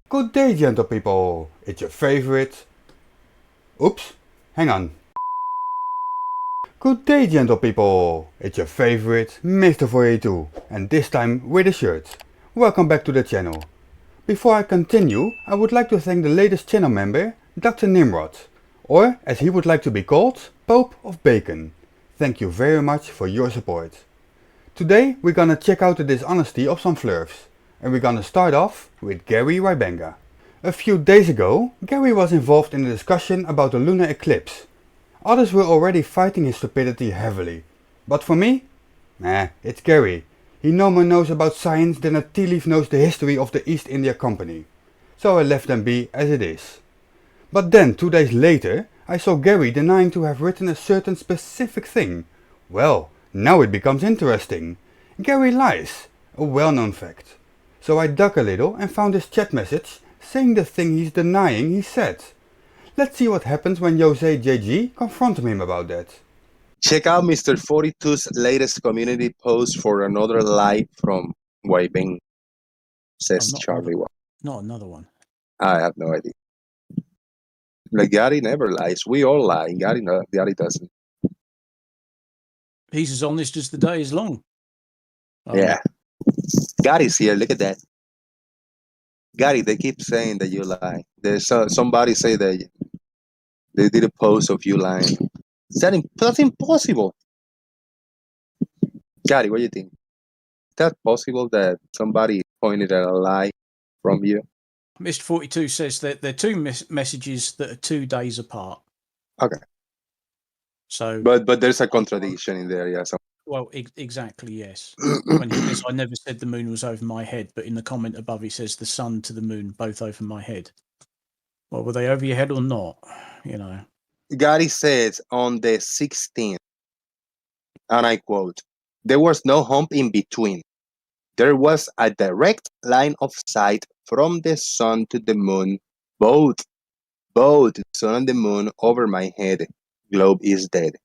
Good day, gentle people. It's your favorite... Oops, hang on. Good day, gentle people. It's your favorite Mr. 42, and this time with a shirt. Welcome back to the channel. Before I continue, I would like to thank the latest channel member, Dr. Nimrod, or as he would like to be called, Pope of Bacon. Thank you very much for your support. Today we're gonna check out the dishonesty of some flirts, and we're gonna start off with Gary Wybenga. A few days ago, Gary was involved in a discussion about the lunar eclipse. Others were already fighting his stupidity heavily, but for me, it's Gary. He no more knows about science than a tea leaf knows the history of the East India Company. So I left them be as it is. But then 2 days later, I saw Gary denying to have written a certain specific thing. Well, now it becomes interesting. Gary lies, a well-known fact. So I dug a little and found his chat message saying the thing he's denying he said. Let's see what happens when Jose JG confronts him about that. Check out Mr. 42's latest community post for another lie from Wybenga, says Charlie. Not another one. I have no idea. Like, Gary never lies. We all lie. Gary doesn't. He's as honest as the day is long. Yeah. Gary's here. Look at that. Gary, they keep saying that you lie. There's somebody say that they did a post of you lying. That's impossible. Gary, what do you think? Is that possible that somebody pointed at a lie from you? Mr. 42 says that there are two messages that are 2 days apart. Okay. So, but there's a contradiction in there, yeah. Well, exactly, yes. When he says, I never said the moon was over my head, but in the comment above he says the sun to the moon both over my head. Well, were they over your head or not? You know. Gary says on the 16th, and I quote, "There was no hump in between. There was a direct line of sight from the sun to the moon, both sun and the moon over my head. Globe is dead."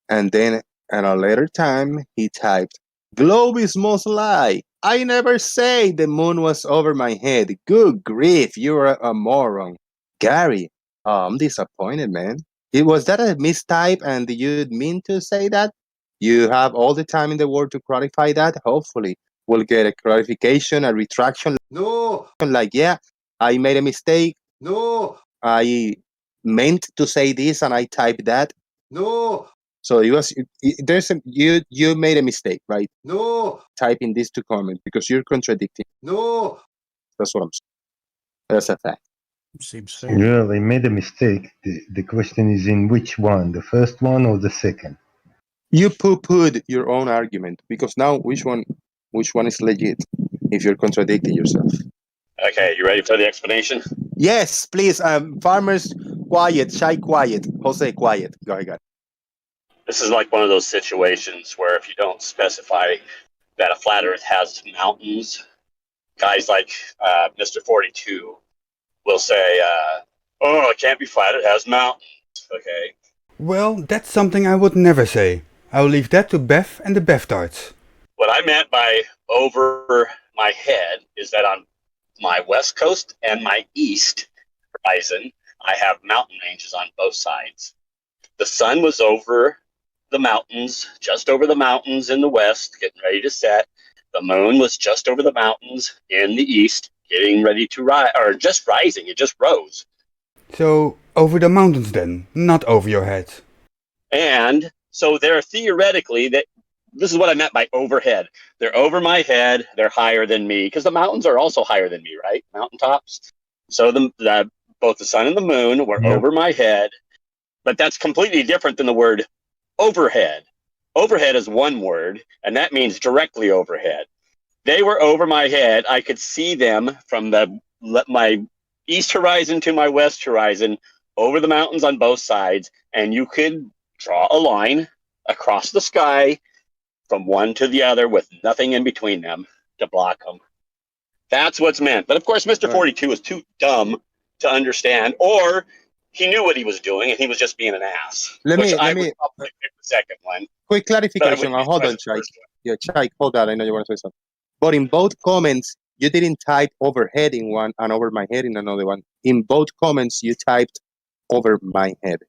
And then at a later time, he typed, "Globe is most lie. I never say the moon was over my head. Good grief, you're a moron." Gary, I'm disappointed, man. Was that a mistype and you mean to say that? You have all the time in the world to clarify that. Hopefully, we'll get a clarification, a retraction. No! Like, yeah, I made a mistake. No! I meant to say this and I typed that. No! So you made a mistake, right? No! Typing this to comment because you're contradicting. No! That's what I'm saying. That's a fact. Seems fair. Yeah, they made a mistake. The question is in which one, the first one or the second? You poo-pooed your own argument because now which one is legit if you're contradicting yourself? Okay, you ready for the explanation? Yes, please. Farmers, quiet. Shy, quiet. Jose, quiet. Go ahead. This is like one of those situations where if you don't specify that a flat Earth has mountains, guys like Mr. 42 will say, "Oh, it can't be flat. It has mountains." Okay. Well, that's something I would never say. I'll leave that to Beth and the Beftards. What I meant by over my head is that on my west coast and my east horizon, I have mountain ranges on both sides. The sun was over the mountains, just over the mountains in the west, getting ready to set. The moon was just over the mountains in the east, getting ready to rise, or just rising. It just rose. So, over the mountains then, not over your head. And so they're theoretically, this is what I meant by overhead. They're over my head. They're higher than me because the mountains are also higher than me, right? Mountaintops. So both the sun and the moon were over my head, but that's completely different than the word overhead. Overhead is one word, and that means directly overhead. They were over my head. I could see them from my east horizon to my west horizon, over the mountains on both sides, and you could draw a line across the sky from one to the other with nothing in between them to block them. That's what's meant. But of course, Mr. 42 is too dumb to understand, or he knew what he was doing and he was just being an ass. Let me would probably pick the second one. Quick clarification. Hold on, Chai. Yeah, Chai, hold on. I know you want to say something. But in both comments, you didn't type overhead in one and over my head in another one. In both comments, you typed over my head.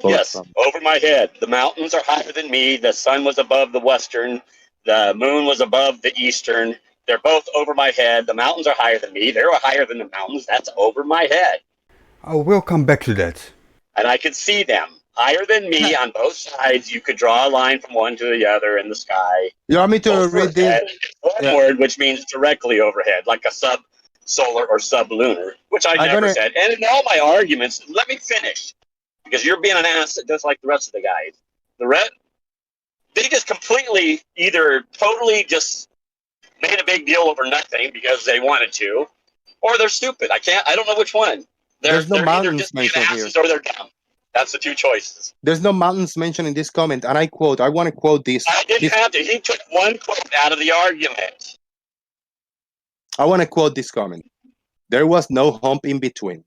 Both Yes, comments. over my head. The mountains are higher than me. The sun was above the western. The moon was above the eastern. They're both over my head. The mountains are higher than me. They're higher than the mountains. That's over my head. I will come back to that. And I could see them higher than me on both sides. You could draw a line from one to the other in the sky. You want me to read this? Forward, which means directly overhead, like a sub-solar or sub-lunar, which I never said. And in all my arguments, let me finish, because you're being an ass just like the rest of the guys. They just completely either totally just made a big deal over nothing because they wanted to, or they're stupid. I don't know which one. There's no they're either mountains just being mentioned asses here. or they're dumb. That's the two choices. There's no mountains mentioned in this comment, and I want to quote this. I didn't have to. He took one quote out of the argument. I want to quote this comment. There was no hump in between.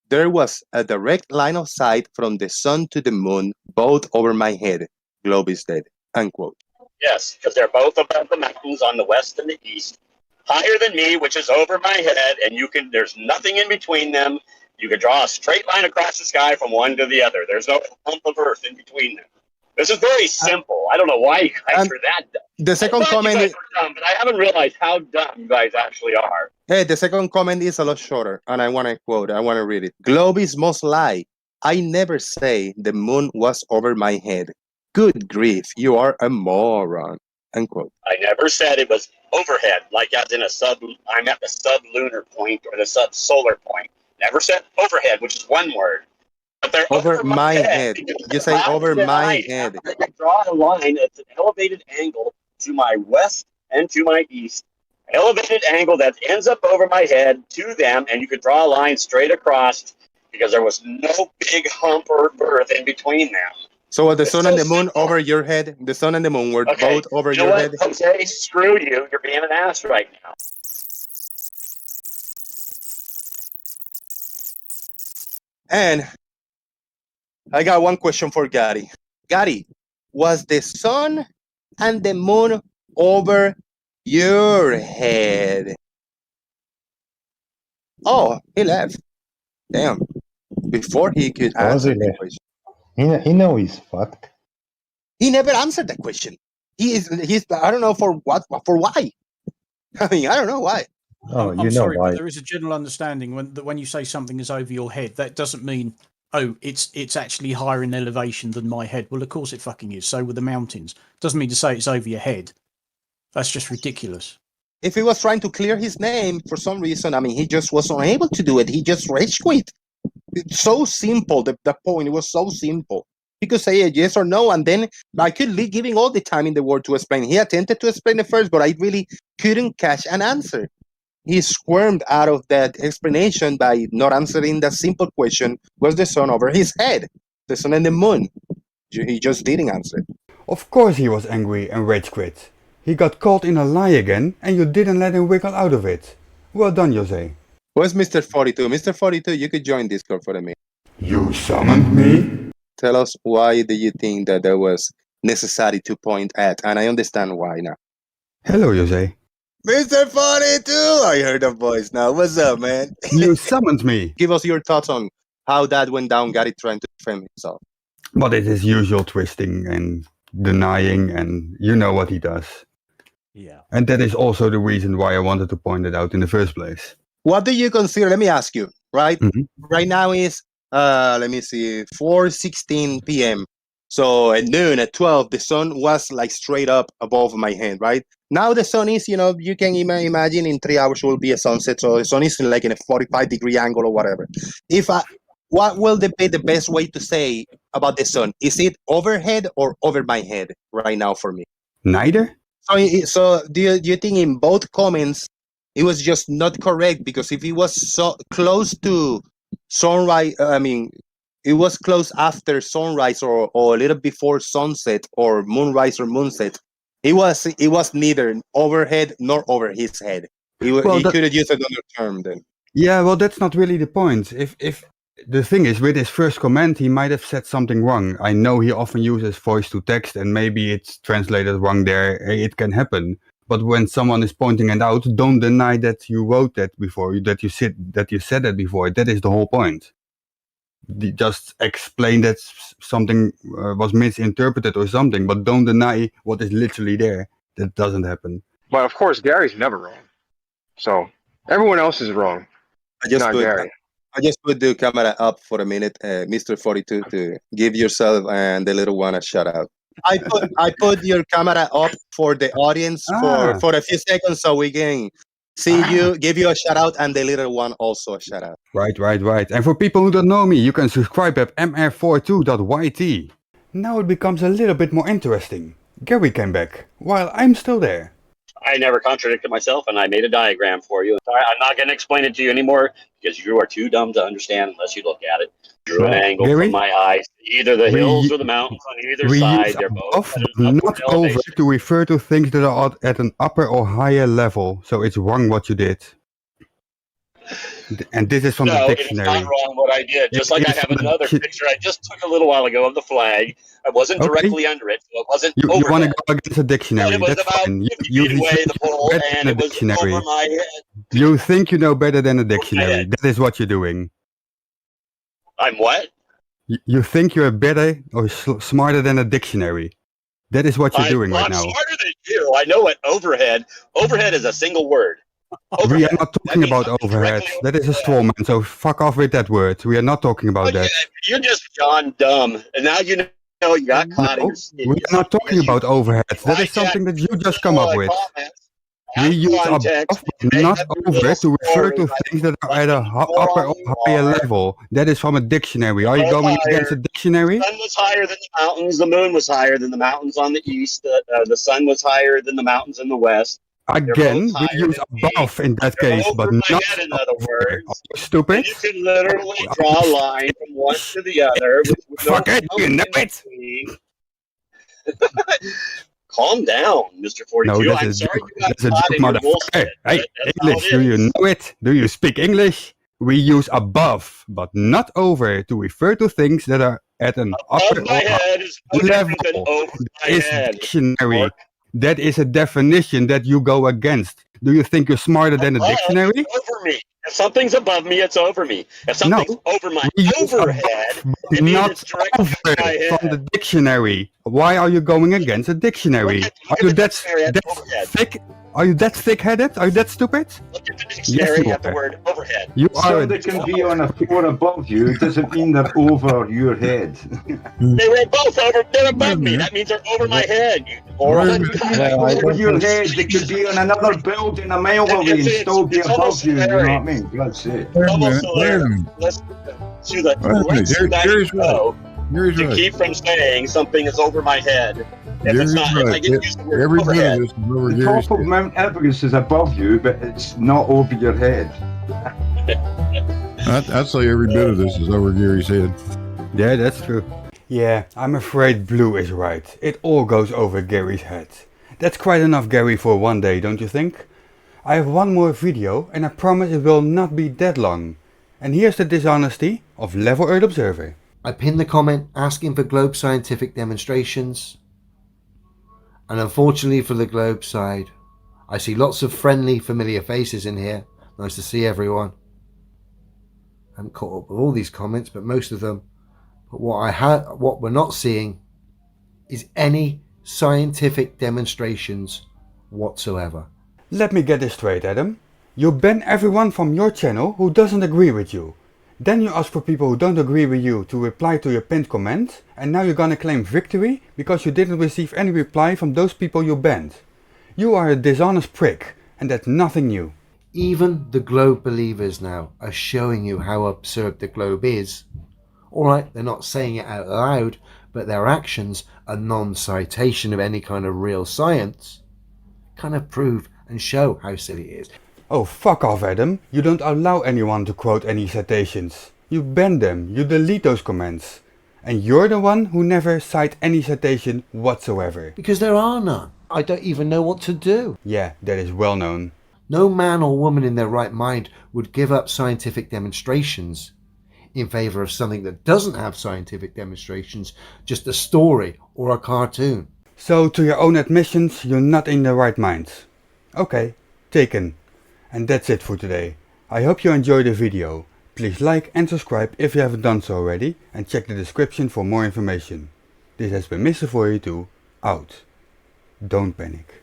There was a direct line of sight from the sun to the moon, both over my head. Globe is dead. Unquote. Yes, because they're both above the mountains on the west and the east, higher than me, which is over my head, and there's nothing in between them. You could draw a straight line across the sky from one to the other. There's no hump of earth in between them. This is very simple. I don't know why you guys are that dumb. The second comment you guys are dumb, but I haven't realized how dumb you guys actually are. Hey, the second comment is a lot shorter, and I want to read it. Globes must lie. I never say the moon was over my head. Good grief, you are a moron. Unquote. I never said it was overhead, like as in I'm at the sub-lunar point or the sub-solar point. Never said overhead, which is one word. But they're over my head. You say over my head. I draw a line at an elevated angle to my west and to my east. An elevated angle that ends up over my head to them, and you could draw a line straight across because there was no big hump or earth in between them. So the sun and the moon over your head, the sun and the moon were both over your head. Jose, screw you. You're being an ass right now. And I got one question for Gary. Gary, was the sun and the moon over your head? Oh, he left. Damn. Before he could answer the question. He knows he's fucked. He never answered that question. He's I don't know for why. I mean, I don't know why. Oh, I'm sorry, why. but there is a general understanding when you say something is over your head, that doesn't mean, it's actually higher in elevation than my head. Well, of course it fucking is. So with the mountains. Doesn't mean to say it's over your head. That's just ridiculous. If he was trying to clear his name for some reason, I mean, he just was unable to do it. He just rage quit. It's so simple. The point, it was so simple. He could say a yes or no, and then I could be giving all the time in the world to explain. He attempted to explain it first, but I really couldn't catch an answer. He squirmed out of that explanation by not answering that simple question, was the sun over his head? The sun and the moon. He just didn't answer. Of course he was angry and rage quit. He got caught in a lie again and you didn't let him wiggle out of it. Well done, Jose. Where's Mr. 42? Mr. 42, you could join Discord for a minute. You summoned me? Tell us, why do you think that was necessary to point at? And I understand why now. Hello, Jose. Mr. 42! I heard a voice now. What's up, man? You summoned me. Give us your thoughts on how that went down, Gary trying to defend himself. But it is usual twisting and denying, and you know what he does. Yeah. And that is also the reason why I wanted to point it out in the first place. What do you consider? Let me ask you, right? Mm-hmm. Right now is, 4:16 p.m. So at noon, at 12, the sun was like straight up above my head, right? Now the sun is, you can imagine in 3 hours will be a sunset. So the sun is like in a 45-degree angle or whatever. What will be the best way to say about the sun? Is it overhead or over my head right now for me? Neither? So do you think in both comments it was just not correct? Because if it was so close to sunrise, it was close after sunrise or a little before sunset or moonrise or moonset. It was neither overhead nor over his head. He could have used another term then. Yeah, well, that's not really the point. If the thing is, with his first comment, he might have said something wrong. I know he often uses voice to text, and maybe it's translated wrong there. It can happen. But when someone is pointing it out, don't deny that you wrote that before, that you said that before. That is the whole point. Just explain that something was misinterpreted or something, but don't deny what is literally there. That doesn't happen. But of course, Gary's never wrong. So everyone else is wrong. I just Not put Gary. I just put the camera up for a minute, Mr. 42, to give yourself and the little one a shout out. I put your camera up for the audience for a few seconds so we can see you, give you a shout out, and the little one also a shout out. Right. And for people who don't know me, you can subscribe at mr42.yt. Now it becomes a little bit more interesting. Gary came back, while I'm still there. I never contradicted myself, and I made a diagram for you. I'm not going to explain it to you anymore because you are too dumb to understand unless you look at it. Drew an angle Gary? from my eyes, either the hills or the mountains on either We side. use They're both above, at an not upward over, elevation. to refer to things that are at an upper or higher level. So it's wrong what you did. And this is from the No, it's dictionary. not wrong what I did. Just like I have another picture I just took a little while ago of the flag. I wasn't Okay. directly under it, so it wasn't You want to overhead. go against the dictionary. It was That's about fine. 50 feet away, the pole, better and than it a was dictionary. over my head. You think you know better than a head. dictionary. That is what you're doing. I'm what? You think you're better or smarter than a dictionary. That is what you're doing right I'm now. smarter than you. I know what overhead is a single word. We Overhead. are not That talking means about something overhead. directly That is a overhead. straw man, so fuck off with that word. We are not talking about that. You're just John dumb, and now you know you got caught in No, your skin. we are not talking about overhead. That is something that you just come up with. We use above, but not over, to refer to things that are at a upper or higher level. That is from a dictionary. Are you going against a dictionary? The sun was higher than the mountains. The moon was higher than the mountains on the east. The sun was higher than the mountains in the west. Again, both we higher use than me. above in that They're case, but over my not head, in other over. words. Are you stupid? And you can literally draw a line from one to the other. With Fuck it, you know it. Calm down, Mr. 42. No, that's I'm a sorry joke. you got That's a caught joke, in your bullshit. motherfucker. Hey, That's how English, it do you is. know it? Do you speak English? We use above, but not over, to refer to things that are at an upper Above my or head is no different than level. over my Is head. dictionary. Mark. That is a definition that you go against. Do you think you're smarter than a Above, dictionary? it's over me. If something's above me, it's over me. If something's over my We use overhead, above, but it means not it's directly over over my head. from the dictionary. Why are you going against a dictionary? Look Are at you the that dictionary at overhead. thick? Are you that thick-headed? Are you that stupid? Look at the dictionary you at the are. word overhead. You are a Something can be on a floor above you doesn't mean they're over your head. They were both over. They're above me. That means they're over my head. You moron. Over your head, they could be on another building a mile away and still be it's above almost you. You know scary. what I mean? God's sake. It's almost hilarious. Let's to the Gary's go Gary's to right. keep from saying something is over my head. If Gary's it's not, if I right. get used to the word Every bit overhead, of this is over The Gary's top of head. Mount Everest is above you, but it's not over your head. I'd say every bit of this is over Gary's head. Yeah, that's true. Yeah, I'm afraid Blue is right. It all goes over Gary's head. That's quite enough, Gary, for one day, don't you think? I have one more video, and I promise it will not be that long. And here's the dishonesty of Level Earth Observer. I pinned the comment asking for globe scientific demonstrations, and unfortunately for the globe side, I see lots of friendly, familiar faces in here. Nice to see everyone. I haven't caught up with all these comments, but most of them. But what we're not seeing is any scientific demonstrations whatsoever. Let me get this straight, Adam. You ban everyone from your channel who doesn't agree with you. Then you ask for people who don't agree with you to reply to your pinned comment, and now you're gonna claim victory because you didn't receive any reply from those people you banned. You are a dishonest prick, and that's nothing new. Even the globe believers now are showing you how absurd the globe is. Alright, they're not saying it out loud, but their actions, a non-citation of any kind of real science, kind of prove and show how silly it is. Oh, fuck off, Adam. You don't allow anyone to quote any citations. You ban them, you delete those comments. And you're the one who never cite any citation whatsoever. Because there are none. I don't even know what to do. Yeah, that is well known. No man or woman in their right mind would give up scientific demonstrations in favour of something that doesn't have scientific demonstrations, just a story or a cartoon. So, to your own admissions, you're not in the right mind. Okay, taken. And that's it for today. I hope you enjoyed the video. Please like and subscribe if you haven't done so already, and check the description for more information. This has been Mr. 482, out. Don't panic.